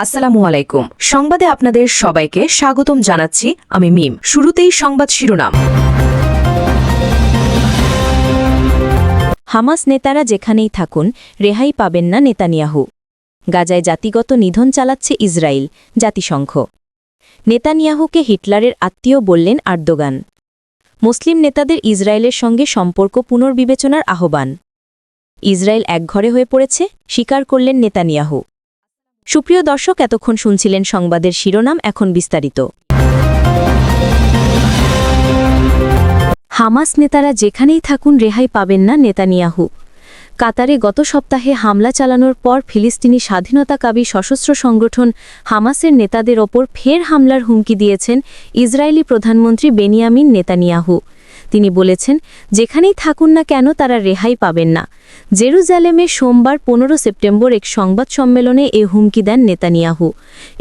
আসসালামু আলাইকুম। সংবাদে আপনাদের সবাইকে স্বাগতম জানাচ্ছি আমি মিম। শুরুতেই সংবাদ শিরোনাম। হামাস নেতারা যেখানেই থাকুন রেহাই পাবেন না নেতানিয়াহু। গাজায় জাতিগত নিধন চালাচ্ছে ইসরায়েল, জাতিসংঘ। নেতানিয়াহুকে হিটলারের আত্মীয় বললেন আর্দোগান। মুসলিম নেতাদের ইসরায়েলের সঙ্গে সম্পর্ক পুনর্বিবেচনার আহ্বান। ইসরায়েল একঘরে হয়ে পড়েছে, স্বীকার করলেন নেতানিয়াহু। সুপ্রিয় দর্শক, এতক্ষণ শুনছিলেন সংবাদের শিরোনাম, এখন বিস্তারিত। হামাস নেতারা যেখানেই থাকুন রেহাই পাবেন না নেতানিয়াহু। কাতারে গত সপ্তাহে হামলা চালানোর পর ফিলিস্তিনি স্বাধীনতাকামী সশস্ত্র সংগঠন হামাসের নেতাদের ওপর ফের হামলার হুমকি দিয়েছেন ইসরায়েলি প্রধানমন্ত্রী বেনিয়ামিন নেতানিয়াহু। তিনি বলেছেন, যেখানেই থাকুন না কেন তারা রেহাই পাবেন না। জেরুজালেমে সোমবার 15 সেপ্টেম্বর এক সংবাদ সম্মেলনে এ হুমকি দেন নেতানিয়াহু।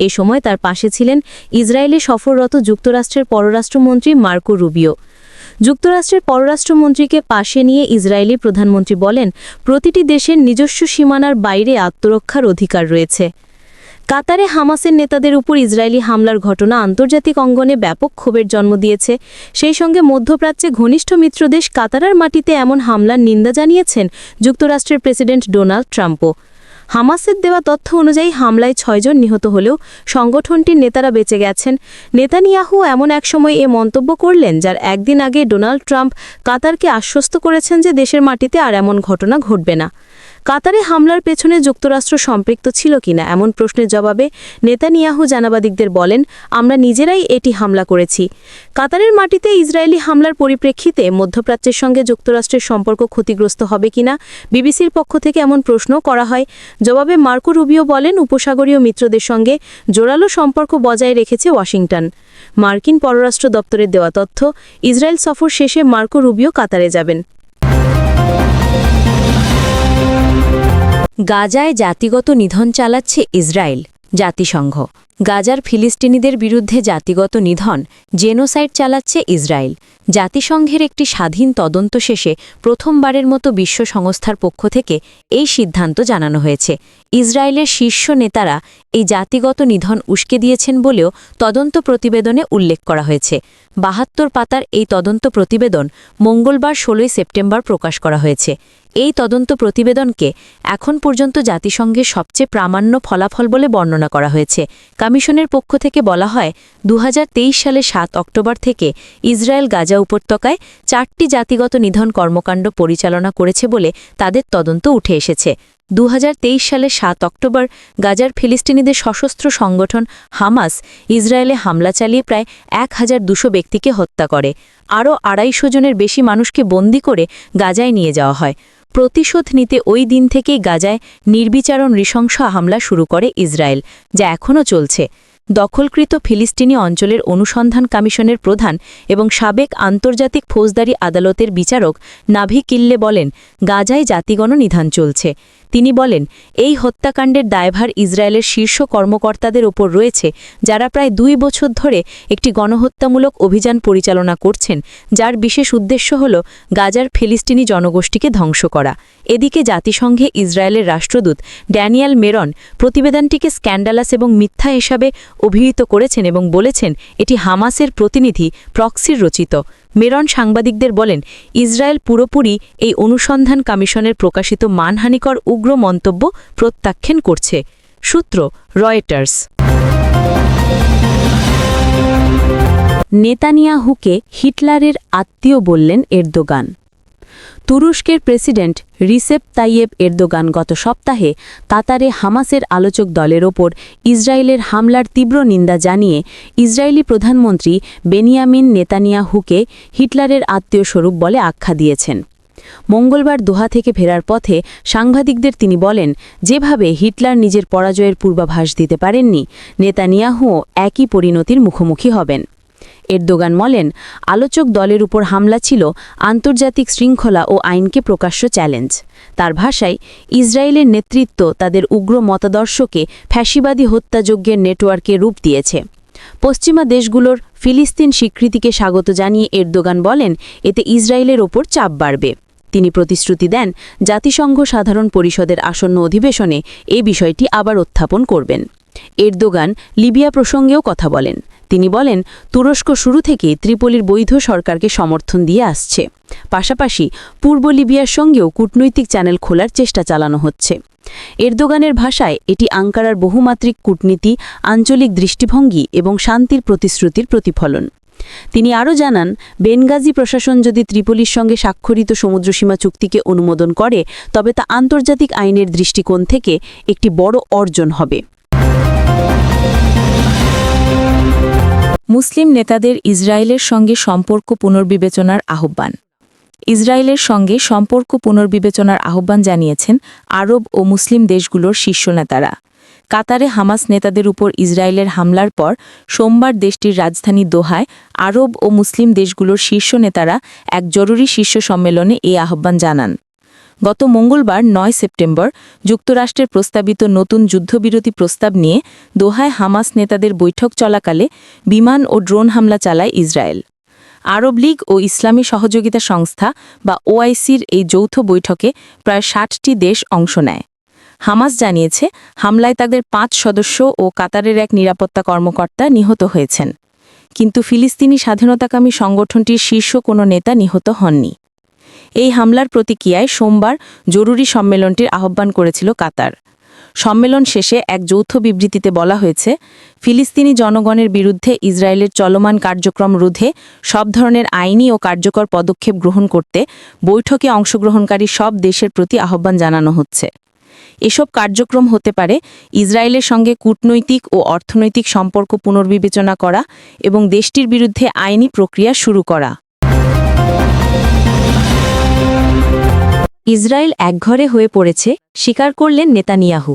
এ সময় তার পাশে ছিলেন ইসরায়েলে সফররত যুক্তরাষ্ট্রের পররাষ্ট্রমন্ত্রী মার্কো রুবিও। যুক্তরাষ্ট্রের পররাষ্ট্রমন্ত্রীকে পাশে নিয়ে ইসরায়েলি প্রধানমন্ত্রী বলেন, প্রতিটি দেশের নিজস্ব সীমানার বাইরে আত্মরক্ষার অধিকার রয়েছে। কাতারে হামাসের নেতাদের উপর ইসরায়েলি হামলার ঘটনা আন্তর্জাতিক অঙ্গনে ব্যাপক ক্ষোভের জন্ম দিয়েছে। সেই সঙ্গে মধ্যপ্রাচ্যে ঘনিষ্ঠ মিত্রদেশ কাতারের মাটিতে এমন হামলার নিন্দা জানিয়েছেন যুক্তরাষ্ট্রের প্রেসিডেন্ট ডোনাল্ড ট্রাম্পও। হামাসের দেওয়া তথ্য অনুযায়ী হামলায় 6 জন নিহত হলেও সংগঠনটির নেতারা বেঁচে গেছেন। নেতানিয়াহু এমন এক সময় এ মন্তব্য করলেন, যার একদিন আগে ডোনাল্ড ট্রাম্প কাতারকে আশ্বস্ত করেছেন যে দেশের মাটিতে আর এমন ঘটনা ঘটবে না। কাতারে হামলার পেছনে যুক্তরাষ্ট্র সম্পৃক্ত ছিল কিনা এমন প্রশ্নের জবাবে নেতানিয়াহু সাংবাদিকদের বলেন, আমরা নিজেরাই এটি হামলা করেছি। কাতারের মাটিতে ইসরায়েলি হামলার পরিপ্রেক্ষিতে মধ্যপ্রাচ্যের সঙ্গে যুক্তরাষ্ট্রের সম্পর্ক ক্ষতিগ্রস্ত হবে কিনা বিবিসির পক্ষ থেকে এমন প্রশ্ন করা হয়। জবাবে মার্কো রুবিও বলেন, উপসাগরীয় মিত্রদের সঙ্গে জোরালো সম্পর্ক বজায় রেখেছে ওয়াশিংটন। মার্কিন পররাষ্ট্র দপ্তরের দেওয়া তথ্য, ইসরায়েল সফর শেষে মার্কো রুবিও কাতারে যাবেন। গাজায় জাতিগত নিধন চালাচ্ছে ইসরায়েল, জাতিসংঘ। গাজার ফিলিস্তিনিদের বিরুদ্ধে জাতিগত নিধন, জেনোসাইড চালাচ্ছে ইসরায়েল। জাতিসংঘের একটি স্বাধীন তদন্ত শেষে প্রথমবারের মতো বিশ্ব সংস্থার পক্ষ থেকে এই সিদ্ধান্ত জানানো হয়েছে। ইসরায়েলের শীর্ষ নেতারা এই জাতিগত নিধন উস্কে দিয়েছেন বলেও তদন্ত প্রতিবেদনে উল্লেখ করা হয়েছে। 72 পাতার এই তদন্ত প্রতিবেদন মঙ্গলবার 16 সেপ্টেম্বর প্রকাশ করা হয়েছে। এই তদন্ত প্রতিবেদনকে এখন পর্যন্ত জাতিসংঘের সবচেয়ে প্রামাণ্য ফলাফল বলে বর্ণনা করা হয়েছে। কমিশনের পক্ষ থেকে বলা হয়, 2023 সালে 7 অক্টোবর থেকে ইসরায়েল গাজা উপত্যকায় 4টি জাতিগত নিধন কর্মকাণ্ড পরিচালনা করেছে বলে তাদের তদন্ত উঠে এসেছে। 2023 সালে 7 অক্টোবর গাজার ফিলিস্তিনিদের সশস্ত্র সংগঠন হামাস ইসরায়েলে হামলা চালিয়ে প্রায় 1200 ব্যক্তিকে হত্যা করে। আরও 250 জনের বেশি মানুষকে বন্দী করে গাজায় নিয়ে যাওয়া হয়। প্রতিশোধ নিতে ওই দিন থেকেই গাজায় নির্বিচার নৃশংস হামলা শুরু করে ইসরায়েল, যা এখনও চলছে। দখলকৃত ফিলিস্তিনি অঞ্চলের অনুসন্ধান কমিশনের প্রধান এবং সাবেক আন্তর্জাতিক ফৌজদারি আদালতের বিচারক নাভি কিল্লে বলেন, গাজায় জাতিগণ নিধন চলছে। তিনি বলেন, এই হত্যাকাণ্ডের দায়ভার ইসরায়েলের শীর্ষ কর্মকর্তাদের ওপর রয়েছে, যারা প্রায় 2 বছর ধরে একটি গণহত্যামূলক অভিযান পরিচালনা করছেন, যার বিশেষ উদ্দেশ্য হল গাজার ফিলিস্তিনি জনগোষ্ঠীকে ধ্বংস করা। এদিকে জাতিসংঘে ইসরায়েলের রাষ্ট্রদূত ড্যানিয়েল মেরন প্রতিবেদনটিকে স্ক্যান্ডালাস এবং মিথ্যা হিসাবে অভিহিত করেছেন এবং বলেছেন, এটি হামাসের প্রতিনিধি প্রক্সির রচিত। মেরন সাংবাদিকদের বলেন, ইসরায়েল পুরোপুরি এই অনুসন্ধান কমিশনের প্রকাশিত মানহানিকর উগ্র মন্তব্য প্রত্যাখ্যান করছে। সূত্র রয়টার্স। নেতানিয়াহুকে হিটলারের আত্মীয় বললেন এরদোগান। তুরস্কের প্রেসিডেন্ট রিসেপ তাইয়েব এরদোগান গত সপ্তাহে কাতারে হামাসের আলোচক দলের ওপর ইসরায়েলের হামলার তীব্র নিন্দা জানিয়ে ইসরায়েলি প্রধানমন্ত্রী বেনিয়ামিন নেতানিয়াহুকে হিটলারের আত্মীয়স্বরূপ বলে আখ্যা দিয়েছেন। মঙ্গলবার দোহা থেকে ফেরার পথে সাংবাদিকদের তিনি বলেন, যেভাবে হিটলার নিজের পরাজয়ের পূর্বাভাস দিতে পারেননি, নেতানিয়াহুও একই পরিণতির মুখোমুখি হবেন। এরদোগান বলেন, আলোচক দলের উপর হামলা ছিল আন্তর্জাতিক শৃঙ্খলা ও আইনকে প্রকাশ্য চ্যালেঞ্জ। তার ভাষায়, ইসরায়েলের নেতৃত্ব তাদের উগ্র মতাদর্শকে ফ্যাসিবাদী হত্যাযজ্ঞের নেটওয়ার্কে রূপ দিয়েছে। পশ্চিমা দেশগুলোর ফিলিস্তিন স্বীকৃতিকে স্বাগত জানিয়ে এরদোগান বলেন, এতে ইসরায়েলের ওপর চাপ বাড়বে। তিনি প্রতিশ্রুতি দেন, জাতিসংঘ সাধারণ পরিষদের আসন্ন অধিবেশনে এ বিষয়টি আবার উত্থাপন করবেন। এরদোগান লিবিয়া প্রসঙ্গেও কথা বলেন। তিনি বলেন, তুরস্ক শুরু থেকেই ত্রিপোলির বৈধ সরকারকে সমর্থন দিয়ে আসছে। পাশাপাশি পূর্ব লিবিয়ার সঙ্গেও কূটনৈতিক চ্যানেল খোলার চেষ্টা চালানো হচ্ছে। এরদোগানের ভাষায় এটি আঙ্কারার বহুমাত্রিক কূটনীতি, আঞ্চলিক দৃষ্টিভঙ্গি এবং শান্তির প্রতিশ্রুতির প্রতিফলন। তিনি আরও জানান, বেনগাজি প্রশাসন যদি ত্রিপোলির সঙ্গে স্বাক্ষরিত সমুদ্রসীমা চুক্তিকে অনুমোদন করে তবে তা আন্তর্জাতিক আইনের দৃষ্টিকোণ থেকে একটি বড় অর্জন হবে। মুসলিম নেতাদের ইসরায়েলের সঙ্গে সম্পর্ক পুনর্বিবেচনার আহ্বান। ইসরায়েলের সঙ্গে সম্পর্ক পুনর্বিবেচনার আহ্বান জানিয়েছেন আরব ও মুসলিম দেশগুলোর শীর্ষ নেতারা। কাতারে হামাস নেতাদের উপর ইসরায়েলের হামলার পর সোমবার দেশটির রাজধানী দোহায় আরব ও মুসলিম দেশগুলোর শীর্ষ নেতারা এক জরুরি শীর্ষ সম্মেলনে এই আহ্বান জানান। গত মঙ্গলবার ৯ সেপ্টেম্বর যুক্তরাষ্ট্রের প্রস্তাবিত নতুন যুদ্ধবিরতি প্রস্তাব নিয়ে দোহায় হামাস নেতাদের বৈঠক চলাকালে বিমান ও ড্রোন হামলা চালায় ইসরায়েল। আরব লীগ ও ইসলামী সহযোগিতা সংস্থা বা ওআইসির এই যৌথ বৈঠকে প্রায় ৬০টি দেশ অংশ নেয়। হামাস জানিয়েছে, হামলায় তাদের ৫ সদস্য ও কাতারের এক নিরাপত্তা কর্মকর্তা নিহত হয়েছেন। কিন্তু ফিলিস্তিনি স্বাধীনতাকামী সংগঠনটির শীর্ষ কোনো নেতা নিহত হননি। এই হামলার প্রতিক্রিয়ায় সোমবার জরুরি সম্মেলনটির আহ্বান করেছিল কাতার। সম্মেলন শেষে এক যৌথ বিবৃতিতে বলা হয়েছে, ফিলিস্তিনি জনগণের বিরুদ্ধে ইসরায়েলের চলমান কার্যক্রম রোধে সব ধরনের আইনি ও কার্যকর পদক্ষেপ গ্রহণ করতে বৈঠকে অংশগ্রহণকারী সব দেশের প্রতি আহ্বান জানানো হচ্ছে। এসব কার্যক্রম হতে পারে ইসরায়েলের সঙ্গে কূটনৈতিক ও অর্থনৈতিক সম্পর্ক পুনর্বিবেচনা করা এবং দেশটির বিরুদ্ধে আইনি প্রক্রিয়া শুরু করা। ইসরায়েল একঘরে হয়ে পড়েছে, স্বীকার করলেন নেতানিয়াহু।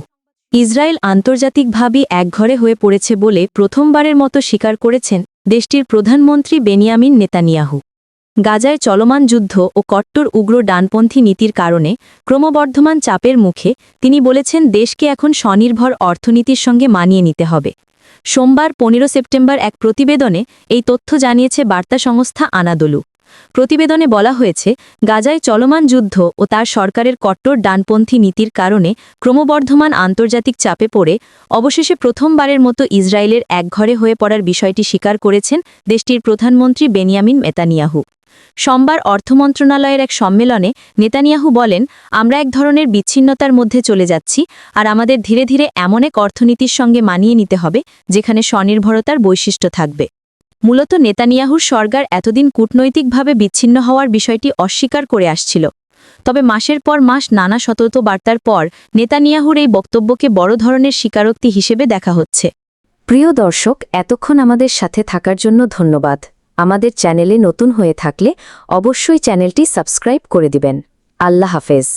ইসরায়েল আন্তর্জাতিকভাবে একঘরে হয়ে পড়েছে বলে প্রথমবারের মতো স্বীকার করেছেন দেশটির প্রধানমন্ত্রী বেনিয়ামিন নেতানিয়াহু। গাজায় চলমান যুদ্ধ ও কট্টর উগ্র ডানপন্থী নীতির কারণে ক্রমবর্ধমান চাপের মুখে তিনি বলেছেন দেশকে এখন স্বনির্ভর অর্থনীতির সঙ্গে মানিয়ে নিতে হবে। সোমবার ১৫ সেপ্টেম্বর এক প্রতিবেদনে এই তথ্য জানিয়েছে বার্তা সংস্থা আনাদোলু। প্রতিবেদনে বলা হয়েছে, গাজায় চলমান যুদ্ধ ও তার সরকারের কট্টর ডানপন্থী নীতির কারণে ক্রমবর্ধমান আন্তর্জাতিক চাপে পড়ে অবশেষে প্রথমবারের মতো ইসরায়েলের একঘরে হয়ে পড়ার বিষয়টি স্বীকার করেছেন দেশটির প্রধানমন্ত্রী বেনিয়ামিন নেতানিয়াহু। সোমবার অর্থ মন্ত্রণালয়ের এক সম্মেলনে নেতানিয়াহু বলেন, আমরা এক ধরনের বিচ্ছিন্নতার মধ্যে চলে যাচ্ছি আর আমাদের ধীরে ধীরে এমন এক অর্থনীতির সঙ্গে মানিয়ে নিতে হবে যেখানে স্বনির্ভরতার বৈশিষ্ট্য থাকবে। মূলত নেতানিয়াহুর সরকার এতদিন কূটনৈতিকভাবে বিচ্ছিন্ন হওয়ার বিষয়টি অস্বীকার করে আসছিল। তবে মাসের পর মাস নানা সতর্কবার্তার পর নেতানিয়াহুর এই বক্তব্যকে বড় ধরনের স্বীকারোক্তি হিসেবে দেখা হচ্ছে। প্রিয় দর্শক, এতক্ষণ আমাদের সাথে থাকার জন্য ধন্যবাদ। আমাদের চ্যানেলে নতুন হয়ে থাকলে অবশ্যই চ্যানেলটি সাবস্ক্রাইব করে দিবেন। আল্লাহ হাফেজ।